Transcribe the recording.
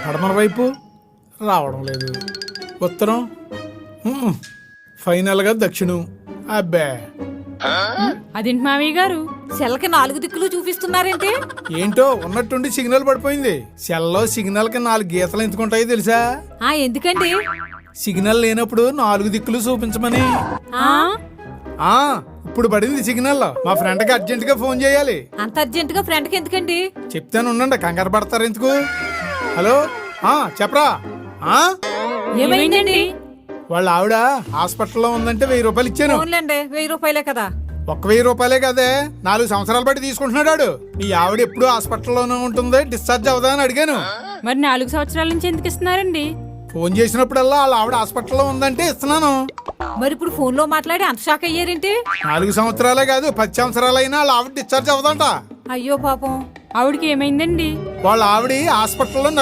పడమర వైపు రావడం లేదు. ఉత్తరం ఫైనల్గా దక్షిణం. అబ్బే అదేంటి మావయ్య గారు సెల్కి 4 దిక్కులు చూపిస్తున్నారేంటి? ఏంటో ఉన్నట్టుండి సిగ్నల్ పడిపోయింది. సెల్లో సిగ్నల్ కి 4 గీతలు ఎందుకుంటాయో తెలుసా? ఎందుకండి? సిగ్నల్ లేనప్పుడు 4 దిక్కులు చూపించమని. ఆ ఇప్పుడు పడింది సిగ్నల్. మా ఫ్రెండ్ కి అర్జెంట్ గా ఫోన్ చేయాలి. అంత అర్జెంట్ గా ఫ్రెండ్ కి ఎందుకండి? చెప్తాను ఉండండి, కంగారు పడతారు ఎందుకు. హలో చెప్పరా. ఏమైందండి? వాళ్ళ ఆవిడ హాస్పిటల్లో ఉందంటే 1000 రూపాయలు ఇచ్చాను. ఫోన్లండి, 1000 రూపాయలే కదా. 1000 రూపాయలే కదే, 4 సంవత్సరాలు బట్టి తీసుకుంటున్నాడు. మీ ఆవిడ ఎప్పుడు హాస్పిటల్లోనే ఉంటుంది, డిశ్చార్జ్ అవుదా అని అడిగాను. మరి 4 సంవత్సరాల నుంచి ఎందుకు ఇస్తున్నారండి? ఫోన్ చేసినప్పుడల్లా వాళ్ళ ఆవిడ హాస్పిటల్లో ఉందంటే ఇస్తున్నాను. మరి ఇప్పుడు ఫోన్ లో మాట్లాడి అంత షాక్ అయ్యారేంటి? 4 సంవత్సరాలే కాదు, 10 సంవత్సరాలైనా వాళ్ళ ఆవిడ డిశ్చార్జ్ అవుదంట. అయ్యో పాపం. ఆవిడకి ఏమైందండి? వాళ్ళ ఆవిడ హాస్పిటల్లో